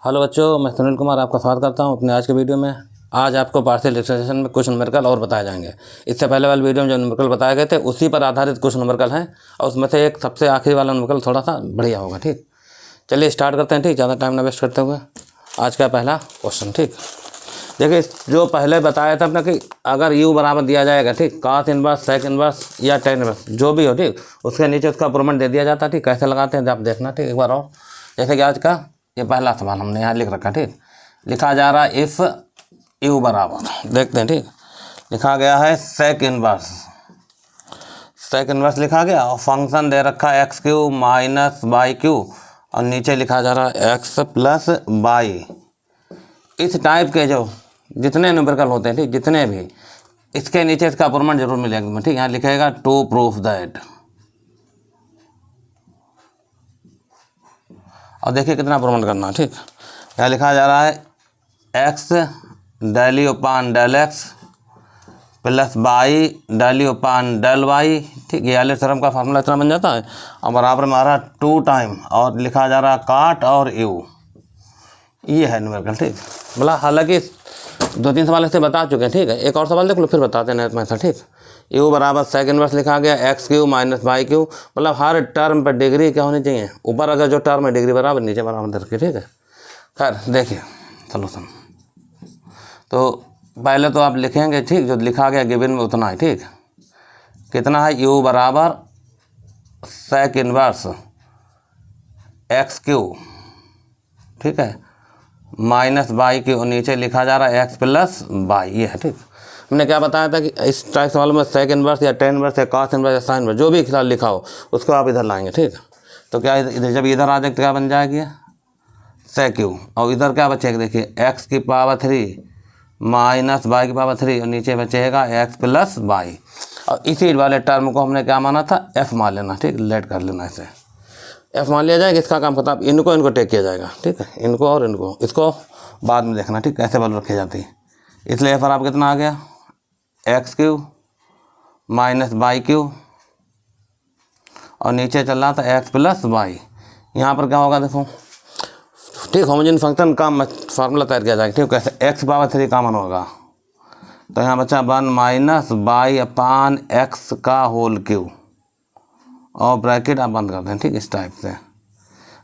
Hello बच्चों, मैं सुनील कुमार आपका स्वागत करता हूं अपने आज के वीडियो में। आज आपको पार्शियल डिफरेंशिएशन में कुछ न्यूमेरिकल और बताए जाएंगे। इससे पहले वाले वीडियो में जो न्यूमेरिकल बताए गए थे उसी पर आधारित कुछ न्यूमेरिकल हैं और उसमें से एक सबसे आखिरी वाला न्यूमेरिकल थोड़ा सा बढ़िया होगा। ठीक, चलिए स्टार्ट करते हैं। ठीक, ज़्यादा टाइम ना वेस्ट करते हुए आज का पहला क्वेश्चन। ठीक, देखिए जो पहले बताया था अपना कि अगर u बराबर दिया जाएगा, ठीक, cos इनवर्स, सेक इनवर्स या tan इनवर्स जो भी हो, ठीक, उसके नीचे उसका प्रूवमेंट दे दिया जाता है। ठीक, कैसे लगाते हैं आप देखना। ठीक, एक बार और, जैसे कि आज का ये पहला सवाल हमने यहाँ लिख रखा। ठीक, लिखा जा रहा है इफ़ u बराबर, देखते हैं। ठीक, लिखा गया है सेक इनवर्स, सेक इनवर्स लिखा गया और फंक्शन दे रखा है x Q minus by Q और नीचे लिखा जा रहा है एक्स प्लस बाई। इस टाइप के जो जितने न्यूमेरिकल होते हैं, ठीक, जितने भी, इसके नीचे इसका प्रूवमेंट जरूर मिलेगा। ठीक, यहाँ लिखेगा टू प्रूफ दैट, और देखिए कितना प्रूवमेंट करना है। ठीक, यहाँ लिखा जा रहा है x del u upon del x plus y del u upon del y. ठीक, ये वाले थ्योरम का फार्मूला इतना बन जाता है और बराबर में आ रहा है 2 टाइम और लिखा जा रहा है काट और यू। ये है न्यूमेरिकल। ठीक, बोला हालांकि 2-3 सवाल ऐसे बता चुके हैं। ठीक है, एक और सवाल देख लो फिर बताते हैं मैथड। ठीक, यू बराबर सेक इनवर्स लिखा गया x Q minus by Q, मतलब हर टर्म पर डिग्री क्या होनी चाहिए, ऊपर अगर जो टर्म है डिग्री बराबर, नीचे बराबर करके। ठीक है, खैर देखिए सोल्यूशन। तो पहले तो आप लिखेंगे, ठीक, जो लिखा गया गिवन में उतना है। ठीक, कितना है, यू बराबर सेक इनवर्स एक्स क्यू, ठीक है, माइनस बाई क्यू, नीचे लिखा जा रहा है एक्स प्लस बाई। ये है। ठीक, हमने क्या बताया था कि इस टाइप सवाल में सेक इनवर्स या tan इनवर्स या cos इनवर्स या sin इनवर्स जो भी खिलाफ लिखा हो उसको आप इधर लाएंगे। ठीक, तो क्या इधर जब इधर आ जाए तो क्या बन जाएगी सेक क्यू, और इधर क्या बचेगा, देखिए एक्स की पावर 3 माइनस बाई की पावर 3 और नीचे बचेगा एक्स प्लस बाई। और इसी वाले टर्म को हमने क्या माना था, एफ मान लेना। ठीक, लेट कर लेना, इसे एफ मान लिया जाएगा। इसका काम पता, इनको टेक किया जाएगा। ठीक है, इनको और इनको, इसको बाद में देखना। ठीक, कैसे वैल्यू रखी जाती है। इसलिए एफ आप कितना आ गया, x Q minus by Q और नीचे चल रहा था एक्स प्लस बाई। यहाँ पर क्या होगा देखो, ठीक, होमोजेनियस फंक्शन का फार्मूला तैयार किया जाएगा। ठीक, कैसे, एक्स पावर 3 कॉमन होगा तो यहाँ बचा 1 माइनस बाई अपान एक्स का होल क्यू और ब्रैकेट आप बंद कर दें। ठीक, इस टाइप से।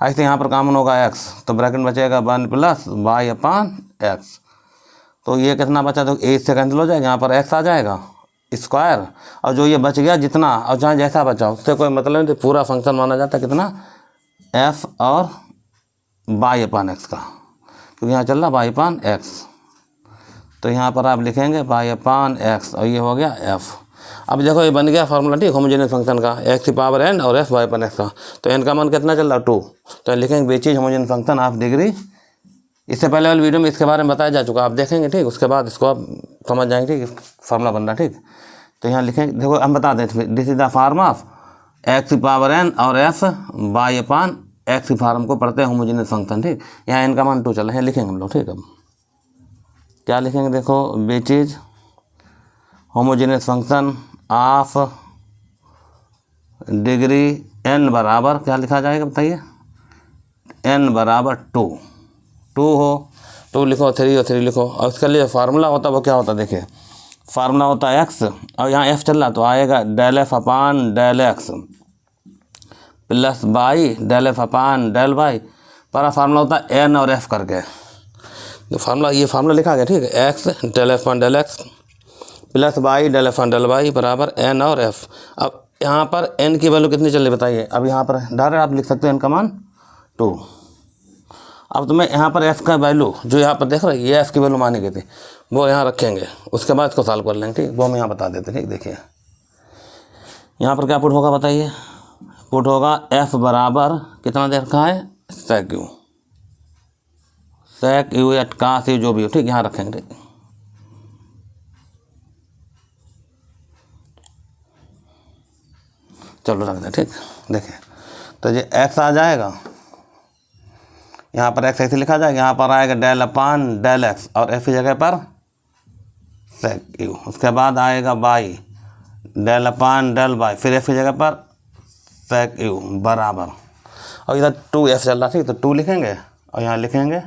ऐसे यहाँ पर कॉमन होगा एक्स तो ब्रैकेट बचेगा 1 प्लस बाई अपान एक्स। तो ये कितना बचा, तो 8 से कैंसिल हो जाएगा, यहाँ पर एक्स आ जाएगा स्क्वायर और जो ये बच गया जितना और जहाँ जैसा बचा उससे कोई मतलब नहीं। तो पूरा फंक्शन माना जाता है कितना, एफ और बाई अपान एक्स का, क्योंकि यहाँ चल रहा बाई अपान एक्स। तो यहाँ पर आप लिखेंगे बाई अपान एक्स और ये हो गया एफ। अब देखो ये बन गया फार्मूला। ठीक, होमोजेनियस फंक्शन का एक्स की पावर एन और एफ बाई अपान एक्स का। तो एन का मान कितना चल रहा है 2, तो लिखेंगे बीच is homogeneous function of degree. इससे पहले वाले वीडियो में इसके बारे में बताया जा चुका, आप देखेंगे। ठीक, उसके बाद इसको आप समझ जाएंगे। ठीक, फार्मूला बन रहा। ठीक, तो यहाँ लिखेंगे, देखो हम बता दें this is the form of x की पावर एन और एफ बाई अपान एक्स की फार्म को पढ़ते हैं होमोजेनियस फंक्शन। ठीक, यहाँ एन का मान 2 चला है, लिखेंगे हम लोग। ठीक, अब क्या लिखेंगे, देखो which is homogeneous function of degree n बराबर क्या लिखा जाएगा बताइए, एन बराबर 2 हो, 2 लिखो, 3 हो, 3 लिखो। और उसके लिए फार्मूला होता है वो क्या होता है, देखिए फार्मूला होता है एक्स और यहाँ एफ चल रहा तो आएगा del F upon del x plus y del F upon del y. पर फार्मूला होता है एन और एफ करके। तो फार्मूला, ये फार्मूला लिखा गया। ठीक है, x del F upon del x plus y del F upon del y बराबर एन और एफ। अब यहाँ पर एन की वैल्यू कितनी चल रही बताइए। अब यहाँ पर डायरेक्ट आप लिख सकते हैं एन का मान 2। अब तुम्हें यहाँ पर एफ़ का वैल्यू जो यहाँ पर देख रहे हैं, ये एफ़ की वैल्यू मानी गई थी, वो यहाँ रखेंगे, उसके बाद इसको सॉल्व कर लेंगे। ठीक, वो हम यहाँ बता देते हैं। ठीक, देखिए यहाँ पर क्या पुट होगा बताइए, पुट होगा एफ़ बराबर कितना दे रखा है, सेक यू, सेक यू या कास यू जो भी हो। ठीक, यहाँ रखेंगे। ठीक, चलो रख दें। ठीक, देखिए तो ये एक्स आ जाएगा, यहाँ पर एक्स ऐसे लिखा जाएगा, यहाँ पर आएगा डेल अपान डेल एक्स और एफ की जगह पर सेक यू। उसके बाद आएगा y del upon del y, फिर एफ की जगह पर सेक यू बराबर, और इधर 2f चल रहा। ठीक, तो 2 लिखेंगे और यहाँ लिखेंगे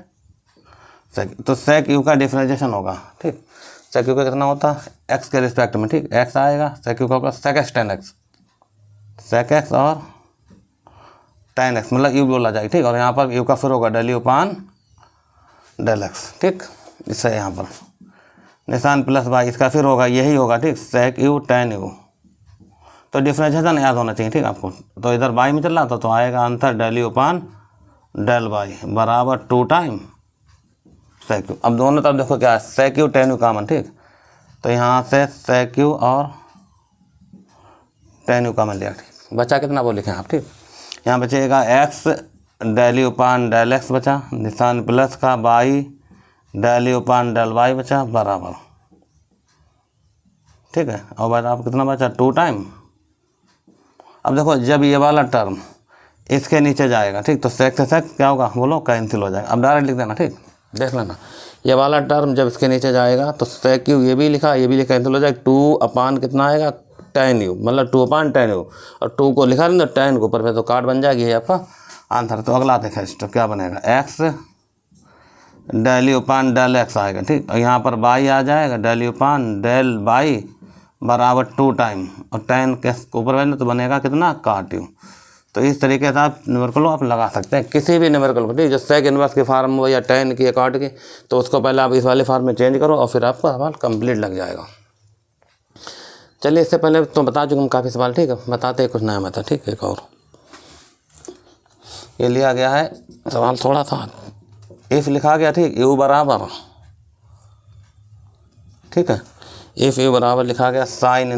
तो sec u का डिफरेंशिएशन होगा, ठीक। sec u का कितना होता है, x के रिस्पेक्ट में, ठीक। x आएगा, sec u का होगा sec x tan x, sec x और tan x, मतलब u बोला जाएगा, ठीक। और यहाँ पर u का फिर होगा del u upon del x, ठीक। इससे यहाँ पर निशान प्लस बाई, इसका फिर होगा यही होगा, ठीक, sec u tan u। तो डिफरेंशिएशन याद होना चाहिए, ठीक आपको। तो इधर बाई में चल रहा था तो आएगा answer del u upon del y बराबर 2 टाइम sec u। अब दोनों तरफ देखो क्या है, sec u tan u common, ठीक। तो यहाँ से sec u और tan u कॉमन लिया, ठीक। बचा कितना वो लिखें आप, ठीक। यहाँ बचेगा x del u upon del x बचा, निशान प्लस का by del u upon del y बचा बराबर, ठीक है। और बराबर कितना बचा 2 टाइम। अब देखो जब ये वाला टर्म इसके नीचे जाएगा, ठीक, तो sec से sec क्या होगा बोलो, कैंसिल हो जाएगा। अब डायरेक्ट लिख देना, ठीक, देख लेना। ये वाला टर्म जब इसके नीचे जाएगा तो sec u ये भी लिखा कैंसिल हो जाएगा। 2 अपान कितना आएगा tan u, मतलब 2 अपान tan u, और 2 को लिखा नहीं तो tan को ऊपर में, तो काट बन जाएगी ये आपका आंसर। तो अगला देखा तो क्या बनेगा, x del u upon del x आएगा, ठीक। और यहाँ पर बाई आ जाएगा del u upon del y बराबर 2 टाइम, और tan के ऊपर में तो बनेगा कितना काट u। तो इस तरीके से आप न्यूमेरिकल आप लगा सकते हैं किसी भी न्यूमेरिकल को, ठीक। जो सेक इनवर्स के फार्म हो या tan की काट की, तो उसको पहले आप इस वाले फार्म में चेंज करो और फिर आपका सवाल कंप्लीट लग जाएगा। चलिए इससे पहले तो बता चुके हम काफ़ी सवाल, ठीक है। बताते हैं कुछ नया मेथड, ठीक है। एक और ये लिया गया है सवाल थोड़ा सा, इफ़ लिखा गया, ठीक, u बराबर, ठीक है, इफ़ u बराबर लिखा गया साइन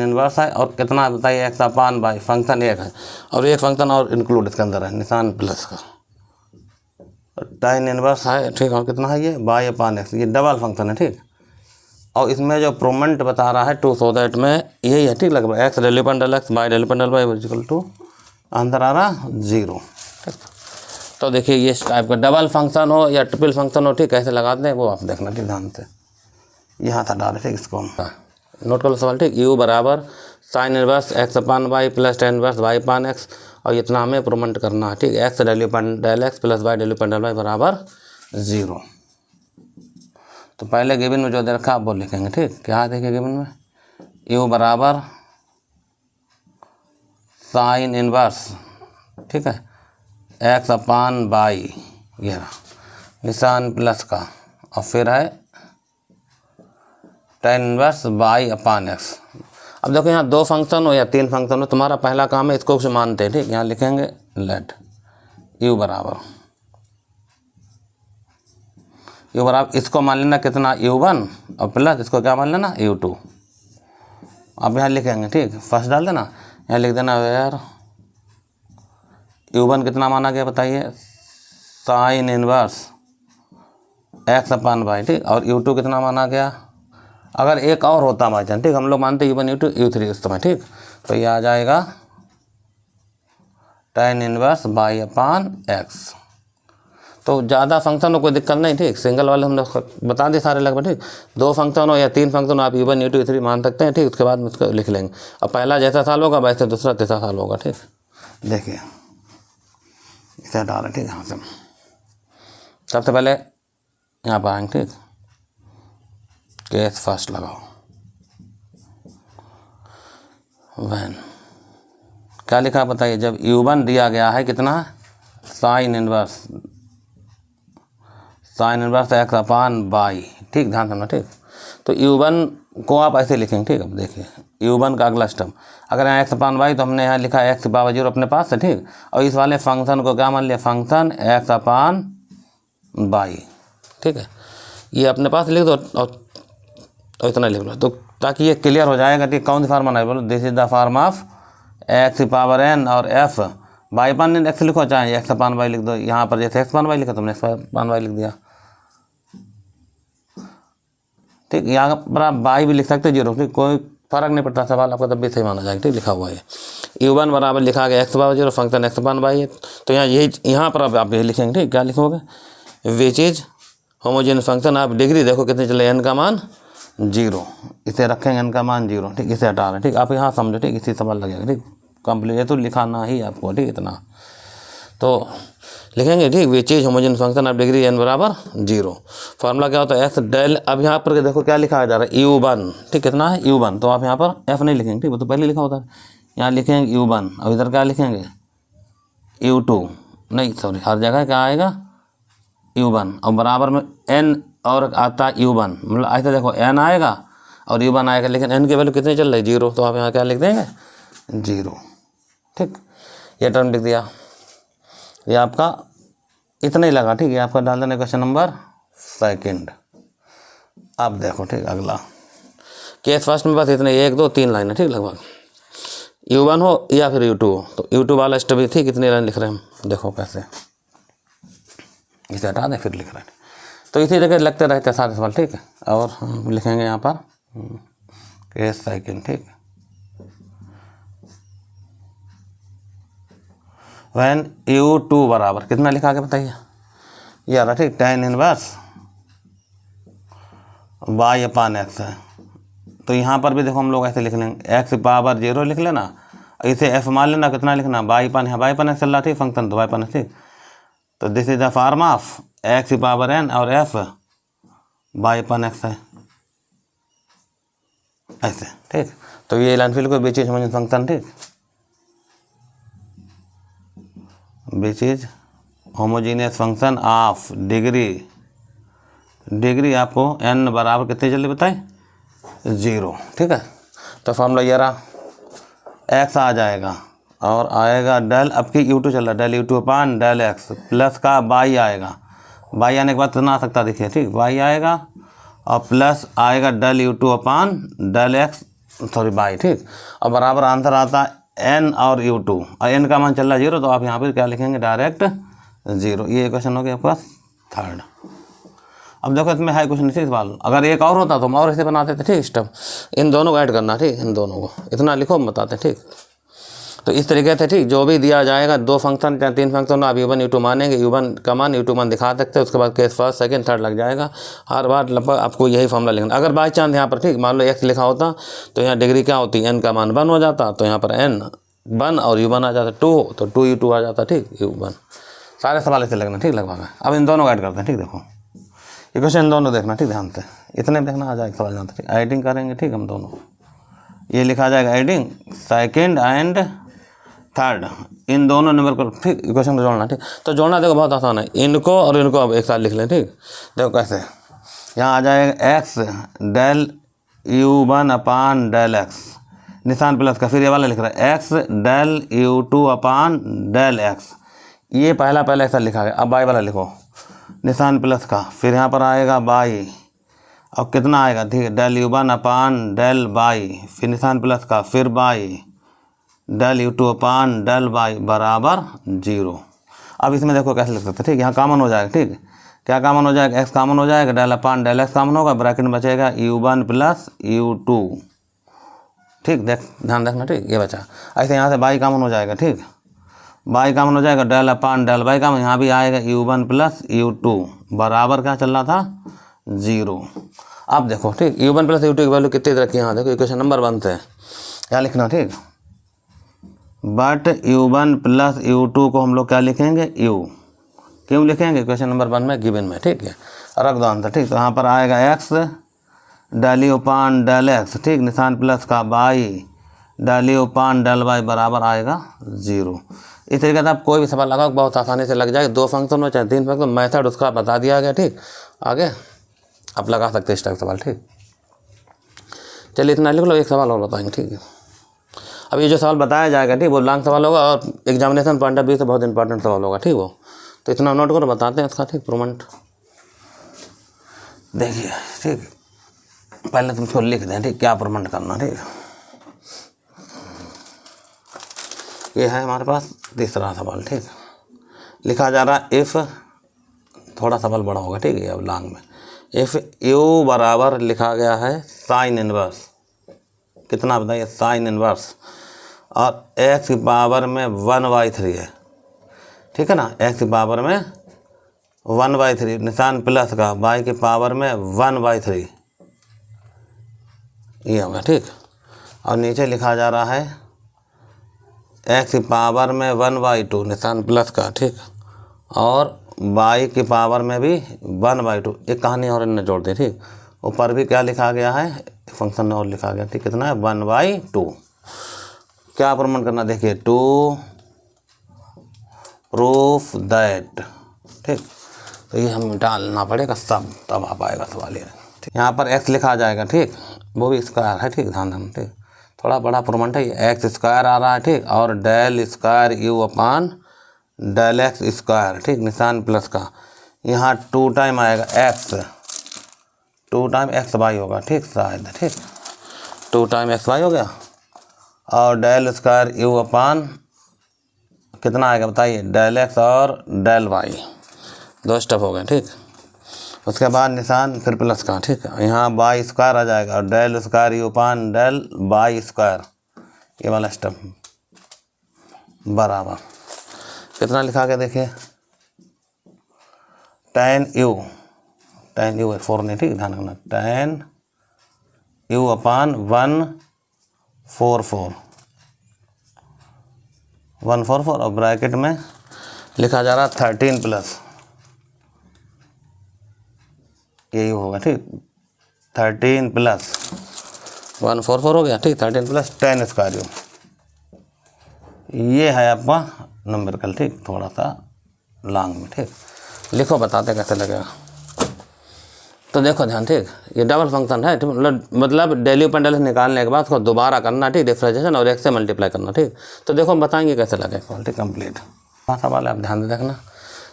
इनवर्स है, और कितना बताइए x अपान बाई, फंक्शन एक है और एक फंक्शन और इंक्लूड इसके अंदर है निशान प्लस का, tan इनवर्स है, ठीक। और कितना है ये बाई अपान x, ये डबल फंक्शन है, ठीक। और इसमें जो प्रूवमेंट बता रहा है 2 सो दैट में यही है, ठीक। लगभग x del u upon del x y del u upon del y equal to answer आ रहा 0, ठीक। तो देखिए ये इस टाइप का डबल फंक्शन हो या ट्रिपल फंक्शन हो, ठीक, कैसे लगाते हैं वो आप देखना, ठीक, ध्यान से। यहाँ था डाले, ठीक, इसको हम नोट कर लो सवाल, ठीक। u बराबर साइन इनवर्स x अपान y plus tan inverse y upon x, और इतना हमें प्रूवमेंट करना है, ठीक। x del u upon del x plus y del u upon del y बराबर 0। तो पहले गिवन में जो दे रखा आप वो लिखेंगे, ठीक। क्या देखिए गिवन में, u बराबर साइन इनवर्स, ठीक है, x अपान y, ये निशान प्लस का, और फिर है tan inverse y upon x। अब देखो यहाँ 2 फंक्शन हो या 3 फंक्शन हो, तुम्हारा पहला काम है इसको कुछ मानते हैं, ठीक। यहाँ लिखेंगे लेट u बराबर इसको मान लेना कितना u1 और प्लस इसको क्या मान लेना u2। अब यहाँ लिखेंगे, ठीक, फर्स्ट डाल देना, यहाँ लिख देना वेयर u1 कितना माना गया बताइए, साइन इनवर्स x अपान y, ठीक। और u2 कितना माना गया, अगर एक और होता भाई जान, ठीक, हम लोग मानते u1 u2 u3 इस समय, ठीक। तो ये आ जाएगा tan inverse y upon x। तो ज़्यादा फंक्शन हो कोई दिक्कत नहीं, ठीक। सिंगल वाले हमने बता दिए सारे लगभग, ठीक। 2 फंक्शन हो या 3 फंक्शन हो आप u1 u2 u3 मान सकते हैं, ठीक। उसके बाद उसको लिख लेंगे। अब पहला जैसा साल होगा वैसे दूसरा तीसरा साल होगा, ठीक। देखिए इसे डालें, ठीक। यहाँ से सबसे पहले यहाँ पर आएंगे, ठीक, केस फर्स्ट लगाओ, वैन क्या लिखा बताइए, जब u1 दिया गया है कितना, साइन इनवर्स x अपान y, ठीक, ध्यान करना, ठीक। तो u1 को आप ऐसे लिखेंगे, ठीक। अब देखिए u1 का अगला स्टेप, अगर यहाँ x अपान y तो हमने यहाँ लिखा x पावर 0 अपने पास है, ठीक। और इस वाले फंक्शन को क्या मान लिया, फंक्शन x अपान y, ठीक है। ये अपने पास लिख दो और इतना लिख लो, तो ताकि ये क्लियर हो जाएगा, ठीक। कौन सी फार्म बनाए बोलो, this is the form of x power n और f y अपान x लिखो, चाहे x अपान y लिख दो। यहाँ पर जैसे x अपान y लिखा तुमने x अपान y लिख दिया, ठीक। यहाँ पर आप y भी लिख सकते हो 0, ठीक, कोई फर्क नहीं पड़ता, सवाल आपका तब भी सही माना जाएगा, ठीक। लिखा हुआ है u1 बराबर लिखा गया x पावर 0 फंक्शन x अपान y है। तो यहाँ पर अब आप ये लिखेंगे, ठीक। क्या लिखोगे, विच इज होमोजेनियस फंक्शन। आप डिग्री देखो कितने चले, n का मान 0, इसे रखेंगे n का मान 0, ठीक। इसे हटा रहे, ठीक। आप यहाँ समझो, ठीक, इसी सवाल लगेगा, ठीक। कंप्लीट है तो लिखाना ही आपको, ठीक, इतना। तो लिखेंगे, ठीक। विच is homogeneous function of degree n बराबर 0। फार्मूला क्या होता है, एक्स डेल, अब यहाँ पर देखो क्या लिखा जा रहा है, u1, ठीक। कितना है u1, तो आप यहाँ पर f नहीं लिखेंगे, ठीक। वो तो पहले लिखा होता है, यहाँ लिखेंगे u1, अब इधर क्या लिखेंगे u2, नहीं सॉरी, हर जगह क्या आएगा u1, और बराबर में n और आता है u1, मतलब ऐसे देखो n आएगा और u1 आएगा, लेकिन n की वैल्यू कितनी चल रही है 0, तो आप यहाँ क्या लिख देंगे 0, ठीक। ये टर्म लिख दिया, ये आपका इतना ही लगा, ठीक। ये आपका डाल देना क्वेश्चन नंबर 2। अब देखो, ठीक, अगला केस फर्स्ट में बस इतने 1 2 3 लाइन है, ठीक। लगभग u1 हो या फिर u2 हो, तो u2 वाला स्टेप भी, ठीक। कितनी लाइन लिख रहे हैं हम, देखो कैसे, इसे हटा दें फिर लिख रहे हैं, तो इसी जगह लगते रहते हैं सारे सवाल, ठीक है। और हम लिखेंगे यहाँ पर केस सेकंड, ठीक। वैन u2 बराबर कितना लिखा के बताइए, ये आ रहा, ठीक, tan inverse y upon x है। तो यहाँ पर भी देखो हम लोग ऐसे लिख लेंगे, x पावर 0 लिख लेना, इसे f मान लेना, कितना लिखना y अपान, यहाँ y अपान x चल रहा, ठीक, फंक्शन तो y अपान x, ठीक। तो this is the form of x power n और f y अपान x है, ऐसे, ठीक। तो ये लाइन फिल को बीच इज होमोजेनियस फंक्शन, ठीक, which is homogeneous function of degree आपको n बराबर कितने जल्दी बताएं 0, ठीक है। तो फॉर्मूला ये रहा, x आ जाएगा और आएगा डेल, अब की u2 चल रहा है, del u2 upon del x plus का y आएगा, y आने के बाद कितना आ सकता है देखिए, ठीक, y आएगा और प्लस आएगा del u2 upon del x, sorry y, ठीक। और बराबर आंसर आता है n और u2, और n का मान चल रहा है 0, तो आप यहाँ पर क्या लिखेंगे डायरेक्ट 0। ये क्वेश्चन हो गया आपके पास 3rd। अब देखो इसमें है क्वेश्चन, ठीक सवाल, अगर एक और होता तो हम और ऐसे बनाते थे, ठीक। स्टेप इन दोनों को ऐड करना, ठीक, इन दोनों को इतना लिखो हम बताते हैं, ठीक। तो इस तरीके से, ठीक, जो भी दिया जाएगा 2 फंक्शन या 3 फंक्शन, आप u1 u2 मानेंगे, u1 का मान u2 मान दिखा सकते हैं, उसके बाद केस फर्स्ट सेकंड थर्ड लग जाएगा, हर बार लगभग आपको यही फॉर्मूला लिखना। अगर बाई चांस यहाँ पर, ठीक, मान लो x लिखा होता तो यहाँ डिग्री क्या होती, n का मान 1 हो जाता, तो यहाँ पर n 1 और u1 आ जाता 2, तो 2u2 आ जाता, ठीक, u1। सारे सवाल ऐसे लगना, ठीक, लगभग। अब इन दोनों को ऐड करते हैं, ठीक। देखो ये क्वेश्चन दोनों देखना, ठीक, ध्यान से, इतने देखना आ जाएगा सवाल जानते, ठीक। एडिंग करेंगे, ठीक, हम दोनों, ये लिखा जाएगा एडिंग सेकंड एंड थर्ड, इन दोनों नंबर को, ठीक, इक्वेशन को जोड़ना, ठीक। तो जोड़ना देखो बहुत आसान है, इनको और इनको अब एक साथ लिख लें, ठीक। देखो कैसे, यहाँ आ जाएगा x del u1 upon del x, निशान प्लस का, फिर ये वाला लिख रहा है x del u2 upon del x, ये पहला एक साथ लिखा गया। अब y वाला लिखो, निशान प्लस का, फिर यहाँ पर आएगा y, अब कितना आएगा, ठीक है, del u1 upon del y, फिर निशान प्लस का, फिर y del u2 upon del y बराबर 0। अब इसमें देखो कैसे लिख सकते हैं, ठीक, यहाँ कॉमन हो जाएगा, ठीक, क्या कॉमन हो जाएगा, x कॉमन हो जाएगा, del upon del x common होगा, ब्रैकेट में बचेगा u1 प्लस u2, ठीक, देख ध्यान रखना, ठीक, ये बचा। ऐसे यहाँ से y कॉमन हो जाएगा, ठीक, y कॉमन हो जाएगा, del upon del y common, यहाँ भी आएगा u1 प्लस u2 बराबर क्या चल रहा था 0। अब देखो, ठीक, u1 प्लस u2 की वैल्यू कितनी रखी है, यहाँ देखो इक्वेशन नंबर 1 से क्या लिखना, ठीक, बट u1 प्लस u2 को हम लोग क्या लिखेंगे u, क्यों लिखेंगे, क्वेश्चन नंबर 1 में गिवन में, ठीक है, रख दो आंसर, ठीक। तो यहाँ पर आएगा x del u upon del x, ठीक, निशान प्लस का y del u upon del y बराबर आएगा 0। इस तरीके से आप कोई भी सवाल लगाओ बहुत आसानी से लग जाएगा, 2 फंक्शन हो चाहे 3 फंक्शन, मेथड उसका बता दिया गया, ठीक। आगे आप लगा सकते हैं इस टाइप सवाल, ठीक। चलिए इतना लिख लो, एक सवाल और बताएंगे, ठीक है। अब ये जो सवाल बताया जाएगा, ठीक, वो लॉन्ग सवाल होगा और एग्जामिनेशन पॉइंट ऑफ व्यू से बहुत इंपॉर्टेंट सवाल होगा, ठीक। वो तो इतना नोट करो, बताते हैं इसका, ठीक, प्रूवमेंट देखिए, ठीक। पहले तुम इसको लिख दें, ठीक, क्या प्रूवमेंट करना, ठीक। ये है हमारे पास तीसरा सवाल, ठीक, लिखा जा रहा है इफ़, थोड़ा सवाल बड़ा होगा, ठीक है, अब लॉन्ग में, इफ़ u बराबर लिखा गया है साइन इनवर्स, कितना बताइए, साइन इनवर्स, और x की पावर में 1/3 है, ठीक है ना, x की पावर में 1/3, निशान प्लस का, y की पावर में 1/3, ये होगा, ठीक। और नीचे लिखा जा रहा है x की पावर में 1/2, निशान प्लस का, ठीक, और y की पावर में भी 1/2। एक कहानी और इन्हें जोड़ दी, ठीक। ऊपर भी क्या लिखा गया है, फंक्शन और लिखा गया, ठीक। कितना है 1/2। क्या प्रमाण करना, देखिए, टू प्रूफ दैट, ठीक। तो ये हम डालना पड़ेगा सब, तब आ पाएगा सवाल ये, ठीक। यहाँ पर x लिखा जाएगा, ठीक। वो भी स्क्वायर है, ठीक, ध्यान देना, ठीक। थोड़ा बड़ा प्रमाण है, ये x स्क्वायर आ रहा है, ठीक। और del square u upon del x square, ठीक, निशान प्लस का। यहाँ 2 टाइम आएगा x, 2 टाइम एक्स वाई होगा, ठीक, शायद, ठीक। 2 टाइम एक्स वाई हो गया। और डेल स्क्वायर u अपान कितना आएगा बताइए, डेल एक्स और डेल वाई, 2 स्टेप हो गए, ठीक। उसके बाद निशान फिर प्लस का, ठीक। यहाँ वाई स्क्वायर आ जाएगा और del square u upon del y square, ये वाला स्टेप बराबर कितना लिखा के देखिए, tan u है 4 नहीं, ठीक, ध्यान रखना, tan u अपान 144 और ब्रैकेट में लिखा जा रहा 13 प्लस, यही होगा, ठीक, 13 प्लस 144 हो गया, ठीक, 13 प्लस tan स्क्वायर u, ये है आपका नंबरिकल, ठीक, थोड़ा सा लॉन्ग में, ठीक। लिखो, बताते कैसे लगेगा। तो देखो ध्यान, ठीक, ये डबल फंक्शन है, मतलब डेल अपन डेल निकालने के बाद उसको दोबारा करना, ठीक, डिफरेंशिएशन और x से मल्टीप्लाई करना, ठीक। तो देखो हम बताएंगे कैसे लगेगा, ठीक, कंप्लीट। हाँ सवाल है, आप ध्यान से देखना।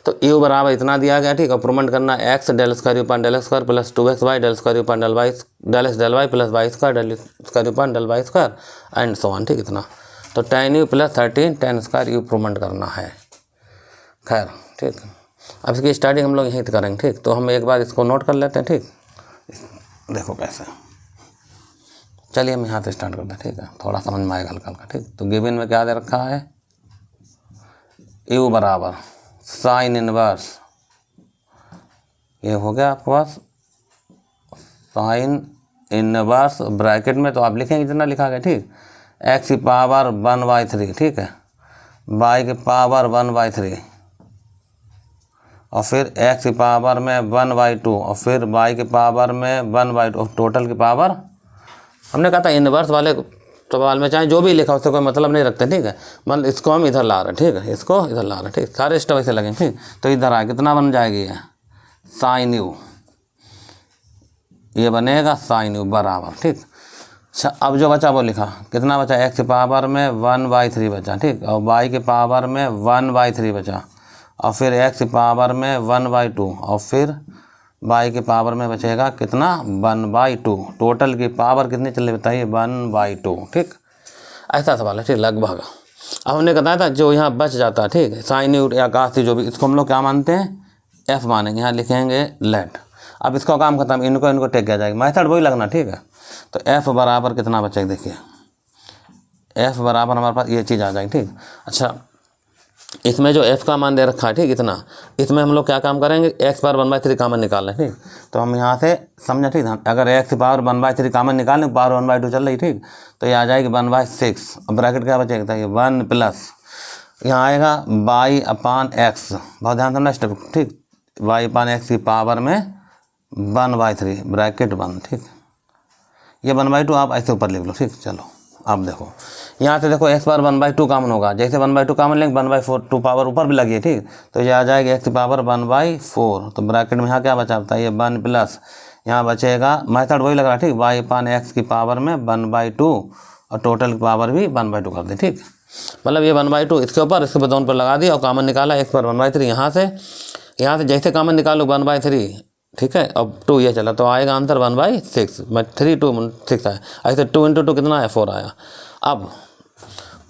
तो u बराबर इतना दिया गया, ठीक, और प्रूवमेंट करना x del square upon del square plus 2xy del square upon del y del x del y plus y square del square upon del y square and so on, ठीक, इतना। तो tan u plus 13 tan square u provement करना है, खैर, ठीक। अब इसकी starting हम लोग यहीं से करेंगे, ठीक। तो हम एक बार इसको नोट कर लेते हैं, ठीक। देखो कैसे, चलिए हम यहाँ से स्टार्ट करते हैं, ठीक है, थोड़ा समझ में आएगा हल्का हल्का, ठीक। तो गिवन में क्या दे रखा है, u बराबर साइन इनवर्स, ये हो गया आपके पास साइन इनवर्स, ब्रैकेट में तो आप लिखेंगे जितना लिखा गया, ठीक, x की पावर 1/3, ठीक है, y की पावर 1/3 और फिर x की पावर में 1/2 और फिर y की पावर में 1/2 और टोटल की पावर, हमने कहा था इनवर्स वाले सवाल में चाहे जो भी लिखा उससे कोई मतलब नहीं रखते, ठीक है। मतलब इसको हम इधर ला रहे हैं, ठीक है, इसको इधर ला रहे हैं, ठीक, सारे स्टेप ऐसे लगेंगे, ठीक। तो इधर आए कितना बन जाएगी, ये साइन u, ये बनेगा साइन u बराबर, ठीक। अच्छा, अब जो बचा वो लिखा, कितना बचा, x की पावर में 1/3 बचा, ठीक, और y की पावर में 1/3 बचा और फिर x की पावर में 1/2 और फिर y की पावर में बचेगा कितना 1/2, टोटल की पावर कितनी चल रही बताइए 1/2, ठीक। ऐसा सवाल है, ठीक, लगभग। अब हमने बताया था जो यहाँ बच जाता है, ठीक, साइन u या कास u जो भी, इसको हम लोग क्या मानते हैं, f मानेंगे, यहाँ लिखेंगे लेट। अब इसका काम खत्म, इनको टेक किया जाएगा, मेथड वही लगना, ठीक है। तो f बराबर कितना बचेगा, देखिए f बराबर हमारे पास ये चीज़ आ जाएगी, ठीक। अच्छा, इसमें जो f का मान दे रखा है, ठीक, इतना, इसमें हम लोग क्या काम करेंगे, x पावर 1/3 कामन निकाल लें, ठीक। तो हम यहाँ से समझे, ठीक, अगर x पावर 1/3 कामन निकाल लें, पावर 1/2 चल रही, ठीक, तो ये आ जाएगी 1/6 और ब्रैकेट क्या बचेगा, ये 1 प्लस यहाँ आएगा y अपान x, बहुत ध्यान देना स्टेप, ठीक, y अपान x की पावर में 1/3 ब्रैकेट 1, ठीक। ये 1/2 आप ऐसे ऊपर लिख लो, ठीक। चलो अब देखो, यहाँ से देखो x पावर 1/2 कामन होगा, जैसे 1/2 कामन लेंगे 1/4 2 पावर ऊपर भी लगी है, ठीक। तो ये आ जाएगी x की पावर 1/4, तो ब्रैकेट में यहाँ क्या बचा बताइए 1 प्लस, यहाँ बचेगा, मेथड वही लग रहा है, ठीक, y अपान x की पावर में 1/2 और टोटल की पावर भी 1/2 कर दें, ठीक। मतलब ये 1/2 इसके ऊपर दोनों पर लगा दिया और कामन निकाला, x पर 1/3, यहाँ से जैसे कामन निकालो 1/3, ठीक है। अब 2 ये चला तो आएगा आंसर 1/6, 3 2 6 आया, ऐसे 2 × 2 कितना आया 4 आया। अब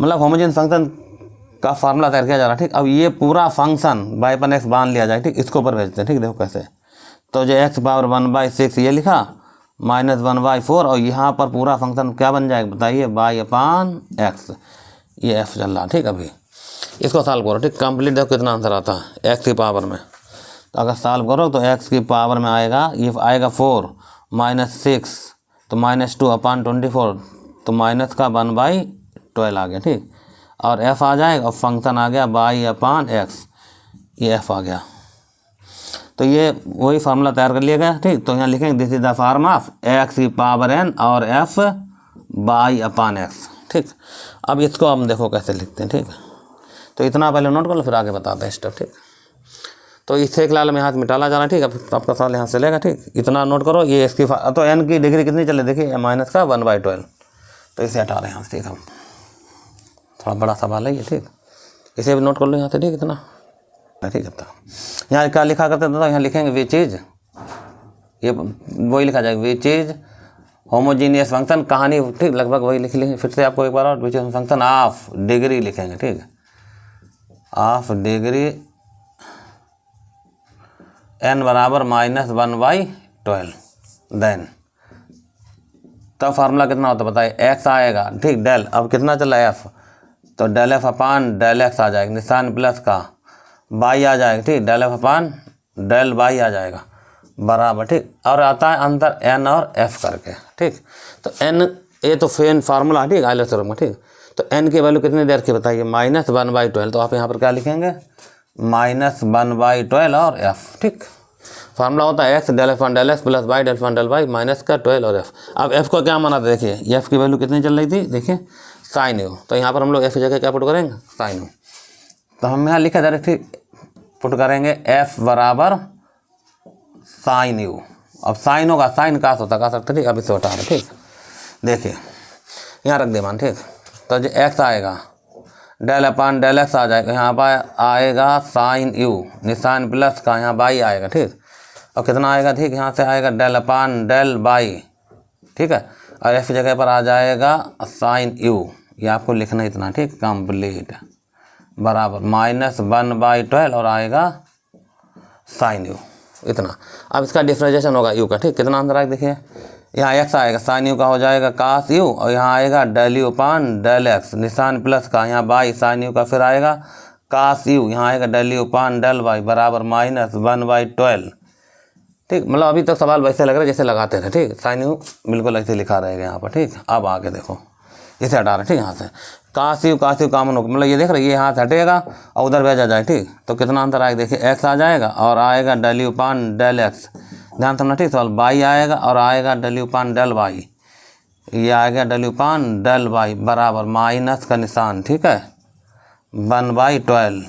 मतलब होमोजेनियस फंक्शन का फार्मूला तैयार किया जा रहा है, ठीक। अब ये पूरा फंक्शन y पर x बांध लिया जाए, ठीक, इसको ऊपर भेजते हैं, ठीक। देखो कैसे, तो जो x पावर 1/6 ये लिखा माइनस 1/4 और यहाँ पर पूरा फंक्शन क्या बन जाएगा बताइए y अपान x, ये f चल रहा, ठीक। अभी इसको सॉल्व करो, ठीक, कंप्लीट देखो कितना आंसर आता है x की पावर में। तो अगर सॉल्व करो तो x की पावर में आएगा, ये आएगा 4 - 6 तो -2 अपान 24, तो माइनस का 1/12 आ गया, ठीक। और f आ जाएगा और फंक्शन आ गया y अपान x, ये एफ आ गया। तो ये वही फार्मूला तैयार कर लिया गया, ठीक। तो यहाँ लिखेंगे this is the form of x की पावर एन और एफ बाई अपान एक्स, ठीक। अब इसको हम देखो कैसे लिखते हैं, ठीक। तो इतना पहले नोट कर लो, फिर आगे बताते हैं स्टेप, ठीक। तो इस एक लाल में हाथ मिटाला जाना, ठीक। अब आपका सवाल यहाँ से चलेगा, ठीक। इतना नोट करो, ये इसकी तो एन की डिग्री कितनी चले, देखिए माइनस का 1/12, तो इसे हटा रहे हैं यहाँ से, ठीक। हम थोड़ा बड़ा सवाल है ये, ठीक। इसे भी नोट कर लो यहाँ से, ठीक। इतना ठीक है। यहाँ क्या लिखा करते थे, यहाँ लिखेंगे विच इज, ये वही लिखा जाएगा विच इज होमोजीनियस फंक्शन, कहानी ठीक लगभग वही लिख लेंगे। फिर से आपको एक बार और, which is function of degree लिखेंगे, ठीक। ऑफ डिग्री n बराबर -1/12, देन तब फार्मूला कितना होता है बताइए, x आएगा, ठीक। डेल अब कितना चला f, तो del F upon del x आ जाएगा, निशान प्लस का बाई आ जाएगा, ठीक। Del F upon del y आ जाएगा बराबर, ठीक। और आता है अंतर n और f करके, ठीक। तो n ये तो फेन फार्मूला है, ठीक। आइलर थ्योरम का, ठीक। तो n की वैल्यू कितनी देर की बताइए, -1/12, तो आप यहाँ पर क्या लिखेंगे -1/12 और f, ठीक। फार्मूला होता है x del F upon del x plus y del upon del y minus का 12 और f। अब f को क्या माना था, देखिए f की वैल्यू कितनी चल रही थी, देखिए साइन यू, तो यहाँ पर हम लोग f की जगह क्या पुट करेंगे, साइन यू। तो हम यहाँ लिखा जा रहे, ठीक, पुट करेंगे f बराबर साइन यू। अब साइन होगा, साइन का होता का सकते, ठीक। अब इसे हटा रहे, ठीक। देखिए यहाँ रख दे मान, ठीक। तो जो x आएगा डेल अपान डेल एक्स आ जाएगा, यहाँ पर आएगा साइन यू, निशान प्लस का यहाँ बाई आएगा, ठीक। और कितना आएगा, ठीक, यहाँ से आएगा डेल अपान डेल बाई, ठीक है। और एफ जगह पर आ जाएगा साइन यू, ये आपको लिखना इतना, ठीक, कंप्लीट बराबर -1/12 और आएगा साइन यू इतना। अब इसका डिफरेंशिएशन होगा यू का, ठीक। कितना अंदर आएगा देखिए, यहाँ एक्स आएगा, साइन यू का हो जाएगा कास यू, और यहाँ आएगा del u upon del x, निशान प्लस का यहाँ बाई साइन यू का, फिर आएगा कास यू, यहाँ आएगा del u upon del y बराबर -1/12, ठीक। मतलब अभी तक सवाल वैसे लग रहा है जैसे लगाते थे, ठीक। साइन यू बिल्कुल ऐसे लिखा रहेगा यहाँ पर, ठीक। अब आगे देखो, इसे हटा रहे, ठीक। यहाँ से कास यू कामन हो, मतलब ये देख रहे, ये यहाँ से हटेगा और उधर भेजा जाए, ठीक। तो कितना अंतर आएगा देखिए, एक्स आ जाएगा और आएगा del u upon del x, ध्यान समझना, ठीक। सवाल बाई आएगा और आएगा del u upon del y, ये आएगा del u upon del y बराबर माइनस का निशान, ठीक है, 1/12।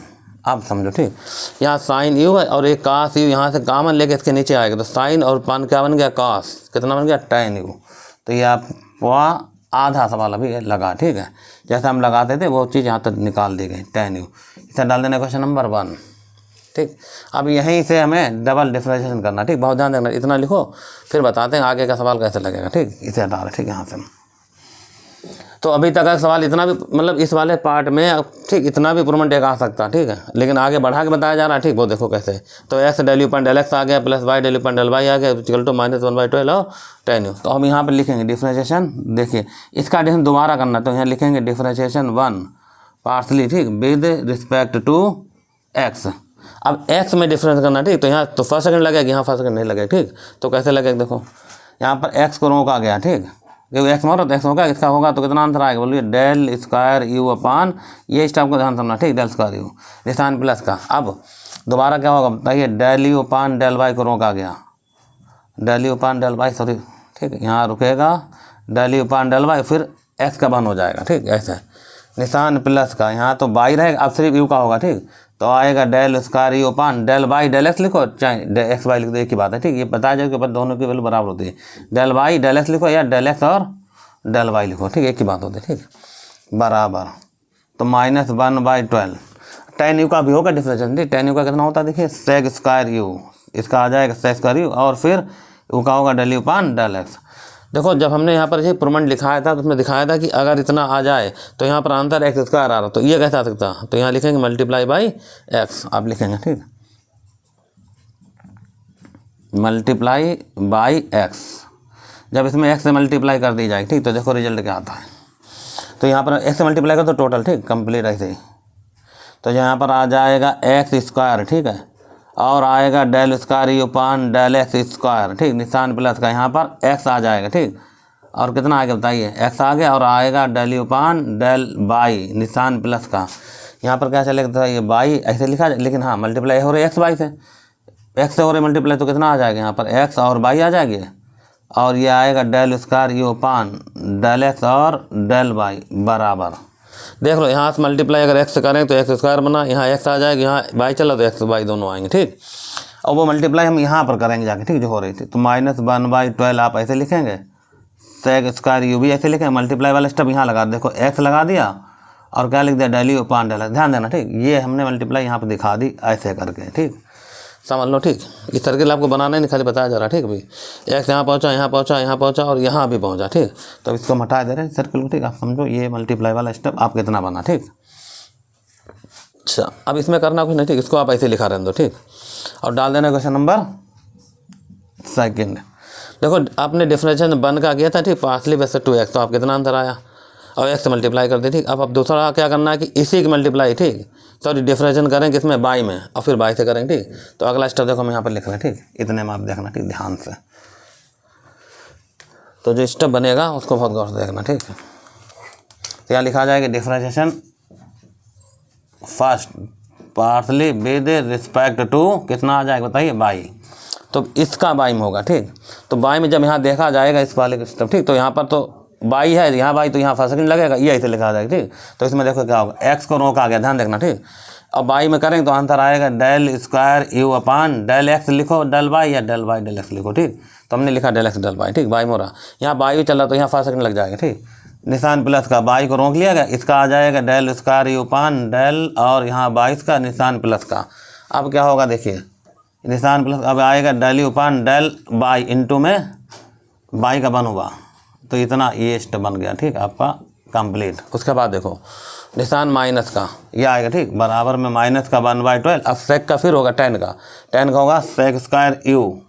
अब समझो, ठीक। यहाँ साइन यू है और एक कास यू, यहाँ से कामन लेके इसके नीचे आएगा, तो साइन और पान क्या बन गया, कास, कितना बन गया, tan यू। तो ये आपको आधा सवाल अभी लगा, ठीक है। जैसे हम लगाते थे वो चीज़ यहाँ तक निकाल दी गई, tan यू। इसे डाल देना क्वेश्चन नंबर 1, ठीक। अब यहीं से हमें डबल डिफरेंशिएशन करना, ठीक। बहुत ध्यान देना, इतना लिखो, फिर बताते हैं आगे का सवाल कैसे लगेगा, ठीक। इसे हटा रहे, ठीक, यहाँ से। तो अभी तक का सवाल इतना भी, मतलब इस वाले पार्ट में, ठीक, इतना भी प्रूवमेंट एक आ सकता है, ठीक है। लेकिन आगे बढ़ा के बताया जा रहा है, ठीक। वो देखो कैसे, तो x del u upon del x आ गया plus y del u upon del y आ गया, इक्वल टू -1/12 और tan यू। तो हम यहाँ पर लिखेंगे डिफरेंशिएशन, देखिए इसका डिफरेंस दोबारा करना, तो यहाँ लिखेंगे डिफरेंशिएशन 1 पार्सली, ठीक, विद रिस्पेक्ट टू एक्स। अब x में डिफरेंस करना, ठीक। तो यहाँ तो फर्स्ट सेकंड लगेगा, यहाँ फर्स्ट सेकंड नहीं लगेगा, ठीक। तो कैसे लगेगा देखो, यहाँ पर x को रोका गया, ठीक। देखो x मारो तो x होगा, इसका होगा तो कितना आंसर आएगा बोलिए, डेल स्क्वायर यू अपान, ये स्टेप को ध्यान समझना, ठीक, डेल स्क्वायर यू निशान प्लस का। अब दोबारा क्या होगा बताइए, del u upon del y को रोका गया, del u upon del y, sorry, ठीक, यहाँ रुकेगा del u upon del y, फिर x का बन हो जाएगा, ठीक, ऐसे निशान प्लस का, यहाँ तो बाई रहेगा, अब सिर्फ यू का होगा, ठीक। तो आएगा del square u upon del y del x लिखो, चाहे एक्स वाई लिख दो, एक ही बात है, ठीक। ये बताया जाए कि ऊपर दोनों की वैल्यू बराबर होती है, डेल वाई डेल एक्स लिखो या डेल एक्स और डेल वाई लिखो, ठीक, एक ही बात होती है, ठीक, बराबर। तो -1/12 tan यू का भी होगा डिफरेंशिएशन, ठीक। tan यू का कितना होता है देखिए, सेक स्क्वायर यू, इसका आ जाएगा सेक स्क्वायर यू, और फिर यू का होगा del u upon del x. देखो जब हमने यहाँ पर ये प्रूवमेंट लिखाया था तो उसमें दिखाया था कि अगर इतना आ जाए तो यहाँ पर आंसर एक्स स्क्वायर आ रहा, तो ये कैसे आ सकता, तो यहाँ लिखेंगे मल्टीप्लाई बाई एक्स, आप लिखेंगे, ठीक, मल्टीप्लाई बाई एक्स। जब इसमें एक्स से मल्टीप्लाई कर दी जाए, ठीक, तो देखो रिजल्ट क्या आता है। तो यहाँ पर एक्स से मल्टीप्लाई कर तो टोटल, ठीक, कंप्लीट ऐसे ही। तो यहाँ पर आ जाएगा एक्स स्क्वायर, ठीक है, और आएगा del square u upon del x square, ठीक, निशान प्लस का, यहाँ पर एक्स आ जाएगा, ठीक। और कितना आएगा बताइए, एक्स आ गया और आएगा del u upon del y निशान प्लस का, यहाँ पर क्या चलेगा, ये बाई ऐसे लिखा जाए, लेकिन हाँ मल्टीप्लाई हो रही एक्स बाई से, एक्स से हो रही मल्टीप्लाई, तो कितना आ जाएगा यहाँ पर एक्स और बाई आ जाएगी, और ये आएगा del square u upon del x और डेल वाई बराबर, देख लो यहाँ से मल्टीप्लाई अगर एक्स से करें तो एक्स स्क्वायर बना, यहाँ एक्स आ जाएगा, यहाँ बाई चला तो एक्स बाई दोनों आएंगे, ठीक। और वो मल्टीप्लाई हम यहाँ पर करेंगे जाके, ठीक, जो हो रही थी, तो -1/12 आप ऐसे लिखेंगे, सेक स्क्वायर यू भी ऐसे लिखेंगे, मल्टीप्लाई वाला स्टेप यहाँ लगा, देखो एक्स लगा दिया और क्या लिख दिया, डेल यू अपान डेल, ध्यान देना, ठीक। ये हमने मल्टीप्लाई यहाँ पर दिखा दी ऐसे करके, ठीक, समझ लो, ठीक। इस सर्किल आपको बनाना नहीं, खाली बताया जा रहा है, ठीक भाई। एक्स यहाँ पहुँचा, यहाँ पहुँचा, यहाँ पहुँचा और यहाँ भी पहुँचा, ठीक। तो इसको हम हटा दे रहे हैं सर्किल को, ठीक। आप समझो ये मल्टीप्लाई वाला स्टेप आप कितना बना, ठीक। अच्छा, अब इसमें करना कुछ नहीं, ठीक, इसको आप ऐसे लिखा रहने दो, ठीक। और डाल देना क्वेश्चन नंबर सेकेंड। देखो आपने डिफरेंशिएशन 1 का किया था, ठीक, पार्सली वैसे 2x, तो आप कितना आंसर आया, और एक्स से मल्टीप्लाई कर दी, ठीक। अब दूसरा क्या करना है कि इसी की मल्टीप्लाई, ठीक, सॉरी डिफरेंशिएशन करें किसमें, बाई में, और फिर बाई से करेंगे, ठीक। तो अगला स्टेप देखो हम यहाँ पर लिख रहे हैं, ठीक, इतने में आप देखना, ठीक, ध्यान से। तो जो स्टेप बनेगा उसको बहुत गौर से देखना, ठीक। तो यहाँ लिखा जाएगा differentiation first partially with respect to, कितना आ जाएगा बताइए, बाई। तो इसका बाई में होगा, ठीक। तो बाई में जब यहाँ देखा जाएगा इस वाले स्टेप, ठीक, तो यहाँ पर तो बाई है, यहाँ बाई, तो यहाँ फर्स्ट सेकंड लगेगा, ये ऐसे लिखा जाएगा, ठीक। तो इसमें देखो क्या होगा, एक्स को रोका गया, ध्यान देखना, ठीक। और बाई में करेंगे तो आंसर आएगा del square u upon del x लिखो डेल वाई, या डेल वाई डेल एक्स लिखो, ठीक। तो हमने लिखा डेल एक्स डेल वाई, ठीक, बाई में हो रहा, यहाँ बाई भी चल रहा तो यहाँ फर्स्ट सेकंड लग जाएगा, ठीक। निशान प्लस का, बाई को रोक लिया गया, इसका आ जाएगा del square u upon del, और यहाँ 22 का निशान प्लस का। अब क्या होगा देखिए, निशान प्लस, अब आएगा del u upon del y into में बाई का 1 हुआ, तो इतना ये स्टेप बन गया, ठीक, आपका कंप्लीट। उसके बाद देखो निशान माइनस का ये आएगा, ठीक, बराबर में माइनस का 1/12, अब सेक का फिर होगा 10 का, 10 का होगा सेक स्क्वायर यू,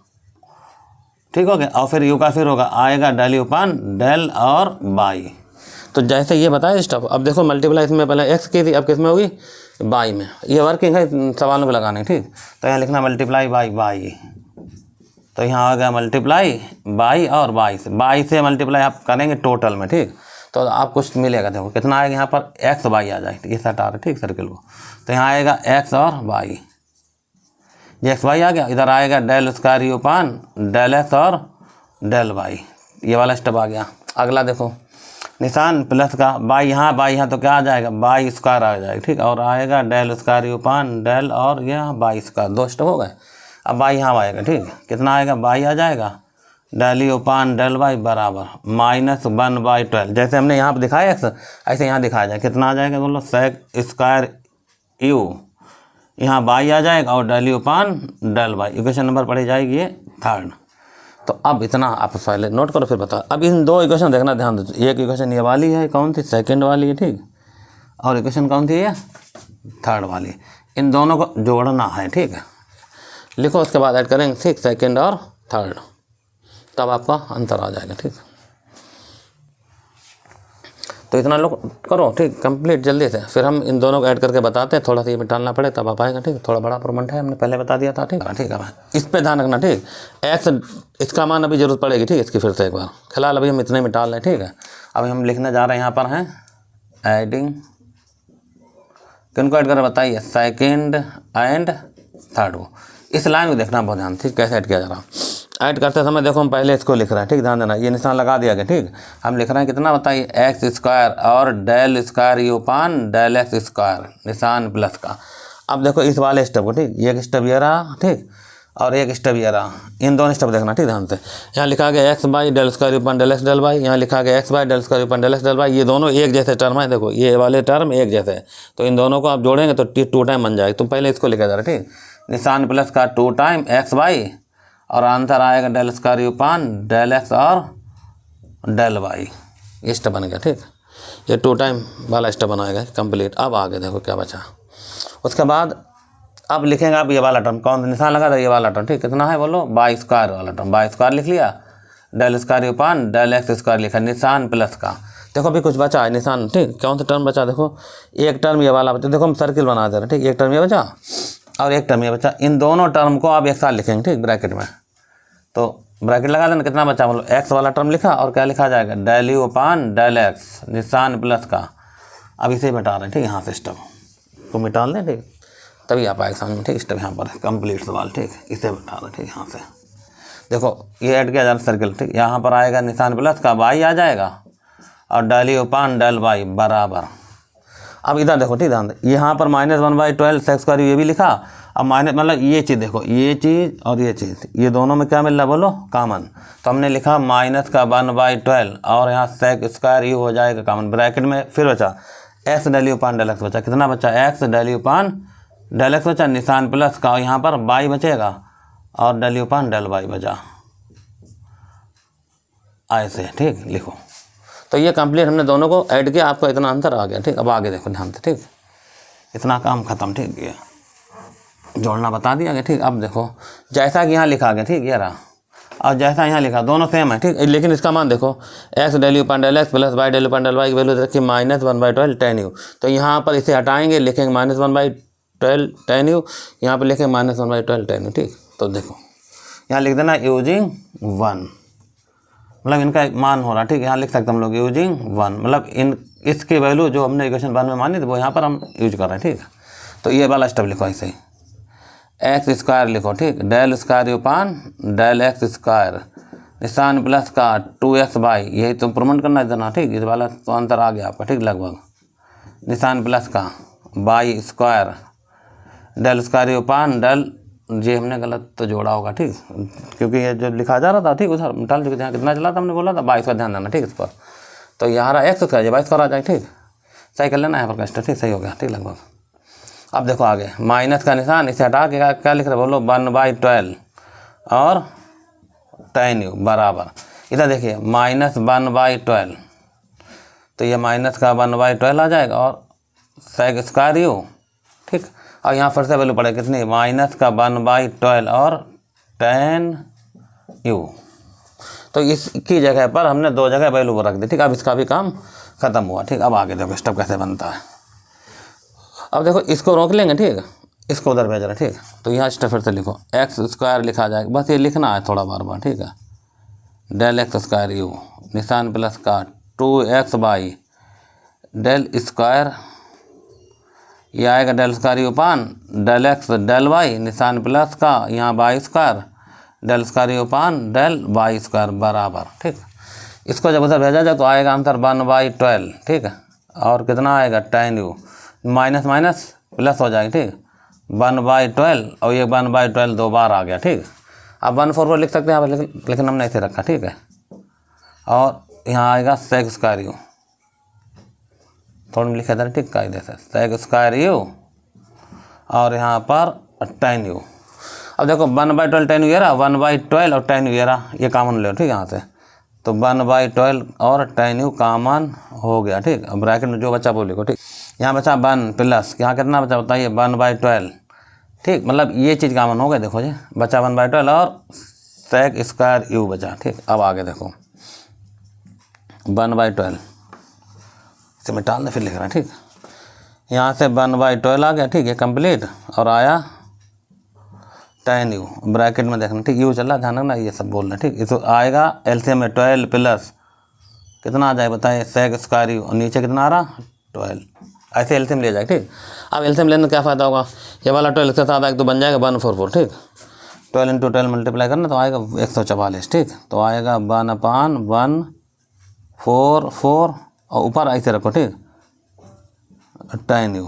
ठीक हो गया, और फिर यू का फिर होगा आएगा डेल यू अपान डेल और बाई। तो जैसे ये बताया स्टेप, अब देखो मल्टीप्लाई इसमें पहले एक्स की थी, अब किस में होगी, बाई में। ये वर्किंग है सवालों में लगाने, ठीक। तो यहाँ लिखना मल्टीप्लाई बाई बाई, तो यहाँ आ गया मल्टीप्लाई बाई और बाई से मल्टीप्लाई आप करेंगे टोटल में, ठीक। तो आप कुछ मिलेगा, देखो कितना आएगा, यहाँ पर एक्स बाई आ जाएगा, ये सेट आ रहा है, ठीक, सर्किल को। तो यहाँ आएगा एक्स और बाई, ये एक्स बाई आ गया, इधर आएगा del square u upon del x और डेल वाई, ये वाला स्टेप आ गया। अगला देखो निशान प्लस का, बाई यहाँ तो क्या आ जाएगा, बाई स्क्वायर आ जाएगा, ठीक, और आएगा del square u upon del और यहाँ बाई स्क्वायर, 2 स्टेप हो गए। अब बाई यहाँ आएगा, ठीक, कितना आएगा, बाई आ जाएगा del u upon del y बराबर -1/12, जैसे हमने यहाँ पर दिखाया एक्स, ऐसे यहाँ दिखाया जाए, कितना आ जाएगा बोलो, सेक स्क्वायर यू, यहाँ बाई आ जाएगा और del u upon del y. Equation number पढ़ी जाएगी ये 3rd। तो अब इतना आप पहले नोट करो फिर बताओ। अब इन 2 इक्वेशन देखना ध्यान दो, एक इक्वेशन ये वाली है, कौन थी, सेकेंड वाली है, ठीक, और इक्वेशन कौन थी, ये 3rd वाली। इन दोनों को जोड़ना है, ठीक है, लिखो, उसके बाद ऐड करेंगे, ठीक, सेकेंड और 3rd, तब आपका आंसर आ जाएगा, ठीक। तो इतना लोग करो, ठीक, कंप्लीट जल्दी से, फिर हम इन दोनों को ऐड करके बताते हैं, थोड़ा सा ये भी टालना पड़े तब आप आएगा, ठीक। थोड़ा बड़ा प्रोमेंट है, हमने पहले बता दिया था, ठीक है, ठीक है। इस पे ध्यान रखना, ठीक, एक्स इसका मान अभी जरूरत पड़ेगी, ठीक, इसकी फिर से एक बार, फिलहाल अभी हम इतने में टाल रहे हैं, ठीक है। अभी हम लिखने जा रहे हैं, यहाँ पर हैं एडिंग, किनको ऐड करें बताइए, सेकेंड एंड 3rd को। इस लाइन को देखना बहुत ध्यान, ठीक, कैसे ऐड किया जा रहा है। ऐड करते समय देखो हम पहले इसको लिख रहे हैं, ठीक, ध्यान देना, ये निशान लगा दिया गया, ठीक। हम लिख रहे हैं कितना बताइए, एक्स स्क्वायर और del square u upon del x square, निशान प्लस का। अब देखो इस वाले स्टेप को, ठीक, एक स्टेप ये रहा, ठीक, और एक स्टेप ये रहा, इन दोनों स्टेप देखना, ठीक, ध्यान से। यहाँ लिखा गया x y del square u upon del x del y, यहाँ लिखा गया x y del square u upon del x del y, ये दोनों एक जैसे टर्म है, देखो ये वाले टर्म एक जैसे है, तो इन दोनों को आप जोड़ेंगे तो 2 टाइम बन जाएगा। तो पहले इसको लिखा जा रहा है, ठीक, निशान प्लस का 2 टाइम एक्स बाई, और आंसर आएगा del square u upon del x और डेल वाई, ये स्टेप बन गया, ठीक। ये 2 टाइम वाला स्टेप बनाएगा कंप्लीट। अब आगे देखो क्या बचा, उसके बाद अब लिखेंगे आप ये वाला टर्म, कौन सा निशान लगा था, ये वाला टर्म, ठीक, कितना है बोलो, बाई स्क्वायर वाला टर्म, बाई स्क्वायर लिख लिया, del square u upon del x square लिखा, निशान प्लस का। देखो अभी कुछ बचा है निशान, ठीक, कौन सा टर्म बचा, देखो एक टर्म ये वाला बचा, देखो हम सर्किल बना दे रहे हैं, ठीक, एक टर्म ये बचा और एक टर्म ये बचा, इन दोनों टर्म को आप एक साथ लिखेंगे, ठीक, ब्रैकेट में। तो ब्रैकेट लगा देना, कितना बचा बोलो, एक्स वाला टर्म लिखा और क्या लिखा जाएगा, del u upon del x, निशान प्लस का। अब इसे बता रहे हैं, ठीक, यहाँ से स्टेप को मिटा लें, ठीक, तभी आप आएगा समझ में, ठीक। स्टेप यहाँ पर कंप्लीट सवाल, ठीक, इसे बता दें, ठीक। यहाँ से देखो ये ऐड किया जा रहा सर्कल, ठीक। यहाँ पर आएगा निशान प्लस का वाई आ जाएगा और del u upon del y बराबर। अब इधर देखो, ठीक, ध्यान दे, यहाँ पर -1/12 सेक्स स्क्वायर ये भी लिखा। अब माइनस मतलब ये चीज़ देखो, ये चीज़ और ये चीज़, ये दोनों में क्या मिल रहा है बोलो, कॉमन। तो हमने लिखा -1/12 और यहाँ सेक स्क्वायर यू हो जाएगा कॉमन। ब्रैकेट में फिर बचा x del u upon del x बचा। कितना बचा, x del u upon del x बचा, निशान प्लस का, यहाँ पर वाई बचेगा और del u upon del y बचा, ऐसे, ठीक। लिखो तो ये कंप्लीट हमने दोनों को ऐड किया, आपको इतना आंसर आ गया, ठीक। अब आगे देखो ध्यान से, ठीक, इतना काम खत्म, ठीक। ये जोड़ना बता दिया गया, ठीक। अब देखो जैसा कि यहाँ लिखा गया, ठीक, ये रहा, और जैसा यहाँ लिखा दोनों सेम है, ठीक। लेकिन इसका मान देखो x del u upon del x plus y del u upon del y की वैल्यू रखिए -1/12 tan u। तो यहाँ पर इसे हटाएंगे, लिखेंगे -1/12 tan u, यहाँ पर लिखेंगे -1/12 tan u, ठीक। तो देखो यहाँ लिख देना यूजिंग 1, मतलब इनका मान हो रहा, ठीक। यहाँ लिख सकते हम लोग यूजिंग 1, मतलब इन इसकी वैल्यू जो हमने इक्वेशन 1 में मानी थी वो यहाँ पर हम यूज कर रहे हैं, ठीक। तो ये वाला स्टेप लिखो ऐसे ही, एक्स स्क्वायर लिखो, ठीक, del square u upon del x square, निशान प्लस का 2x बाई, यही तो इम्प्रूवमेंट करना है इतना, ठीक। इस वाला तो अंतर आ गया आपका, ठीक, लगभग, निशान प्लस का y square del square u upon del, ये हमने गलत तो जोड़ा होगा, ठीक, क्योंकि ये जो लिखा जा रहा था, ठीक, उधर डाल चुके थे, कितना चला था हमने बोला था 22 का, ध्यान देना, ठीक, इस पर। तो यहाँ रहा एक्स स्क्वायर, 22 आ जाए, ठीक, सही कर लेना यहाँ पर कस्ट, ठीक, सही हो गया, ठीक, लगभग। अब देखो आगे माइनस का निशान, इसे हटा के क्या लिख रहे बोलो, 1/12 और tan u बराबर, इधर देखिए -1/12, तो ये माइनस का 1/12 आ जाएगा और सेक स्क्वायर यू, ठीक। और यहाँ फिर से वैल्यू पड़े कितनी, माइनस का 1/12 और tan u। तो इसकी जगह पर हमने दो जगह वैल्यू रख दी, ठीक। अब इसका भी काम खत्म हुआ, ठीक। अब आगे देखो स्टेप कैसे बनता है। अब देखो इसको रोक लेंगे, ठीक, इसको उधर भेज रहे, ठीक। तो यहाँ स्टेप फिर से लिखो, एक्स स्क्वायर लिखा जाएगा, बस ये लिखना है थोड़ा बार बार, ठीक है, डेल एक्स स्क्वायर यू, निशान प्लस का 2x बाई डेल स्क्वायर, ये आएगा del square u upon del x del y, निशान प्लस का यहाँ y square del square u upon del y square बराबर, ठीक। इसको जब उधर भेजा जाए तो आएगा आंसर 1/12, ठीक है, और कितना आएगा tan u, minus minus plus हो जाएगा, ठीक, 1/12 और ये 1/12 दो बार आ गया, ठीक। अब 1/4 लिख सकते हैं आप, लेकिन हमने ऐसे रखा, ठीक है। और यहाँ आएगा सेक स्क्वायर यू, थोड़ा लिखा था, ठीक, कायदे से सेक स्क्वायर यू और यहाँ पर tan u। अब देखो 1/12 tan u ये रहा, 1/12 और tan u ये रहा, ये कॉमन ले, ठीक, यहाँ से तो 1/12 और tan u कॉमन हो गया, ठीक। अब ब्रैकेट में जो बचा वो लिखो, ठीक। यहाँ बचा 1 प्लस, यहाँ कितना बचा बताइए 1/12, ठीक, मतलब ये चीज़ कॉमन हो गई, देखो जी बचा 1/12 और सेक स्क्वायर यू बचा, ठीक। अब आगे देखो 1/12 इसे मैं टाल दे फिर लिख रहा है, ठीक। यहाँ से 1/12 आ गया, ठीक, ये कंप्लीट, और आया tan u, ब्रैकेट में देखना, ठीक, यू चल रहा, ध्यान रखना, ये सब बोलना, ठीक। इसको आएगा एलसीएम में 12 प्लस कितना आ जाए बताइए सेक स्क्वायर यू, और नीचे कितना आ रहा 12, ऐसे एलसीएम ले जाए, ठीक। अब एलसीएम लेने का क्या फ़ायदा होगा, ये वाला 12 के साथ आएगा तो बन जाएगा 1/4, ठीक। 12 × 12 मल्टीप्लाई करना तो आएगा 144, ठीक। तो आएगा 1/144 और ऊपर ऐसे रखो, ठीक, tan u,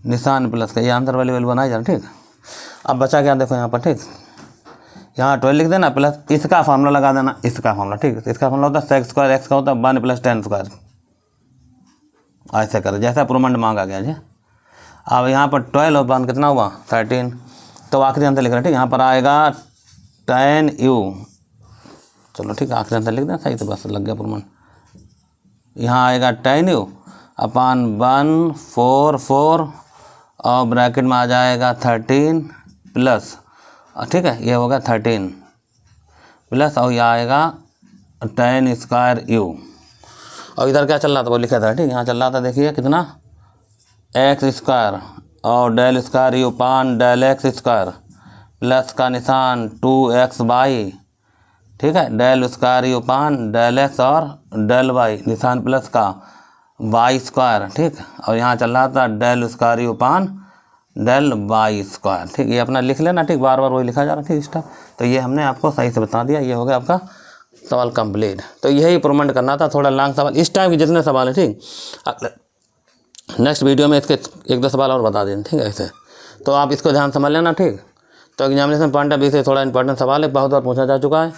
निशान प्लस का, ये आंसर वाली वैल्यू बनाई जा, ठीक। अब बचा क्या देखो यहाँ पर, ठीक, यहाँ 12 लिख देना प्लस इसका फार्मूला लगा देना, इसका फार्मूला, ठीक। इसका फार्मूला होता है सेक स्क्वायर एक्स का होता है 1 + tan स्क्वायर, ऐसे करें जैसा प्रूवमेंट मांगा गया जी। अब यहाँ पर 12 और 1 कितना हुआ 13, तो आखिरी आंसर लिख रहे हैं, ठीक। यहाँ पर आएगा tan u, चलो ठीक, आखिरी आंसर लिख दें सही, तो बस लग गया प्रूवमेंट। यहाँ आएगा tan u अपान 144 और ब्रैकेट में आ जाएगा 13 प्लस, ठीक है, ये होगा 13 प्लस और ये आएगा tan स्क्वायर u, और इधर क्या चल रहा था वो लिखा था, ठीक। यहाँ चल रहा था देखिए कितना एक्स स्क्वायर और del square u upon del x square plus का निशान 2x बाई, ठीक है, del square u upon del x और डेल वाई, निशान प्लस का वाई स्क्वायर, ठीक। और यहाँ चल रहा था del square u upon del y square, ठीक। ये अपना लिख लेना, ठीक। बार बार वही लिखा जा रहा है, ठीक स्टाफ। तो ये हमने आपको सही से बता दिया, ये हो गया आपका सवाल कंप्लीट। तो यही इंप्रूवमेंट करना था, थोड़ा लॉन्ग सवाल, इस टाइप के जितने सवाल हैं, ठीक। नेक्स्ट वीडियो में इसके 1-2 सवाल और बता दें, ठीक है ऐसे। तो आप इसको ध्यान समझ लेना, ठीक। तो एग्जामिनेशन पॉइंट ऑफ व्यू से थोड़ा इंपॉर्टेंट सवाल है, बहुत बार पूछा जा चुका है।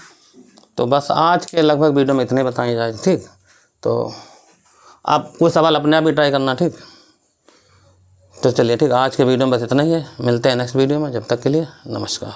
तो बस आज के लगभग वीडियो में इतने बताए जाए, ठीक। तो आप कुछ सवाल अपने आप भी ट्राई करना, ठीक। तो चलिए, ठीक। आज के वीडियो में बस इतना ही है, मिलते हैं नेक्स्ट वीडियो में। जब तक के लिए नमस्कार।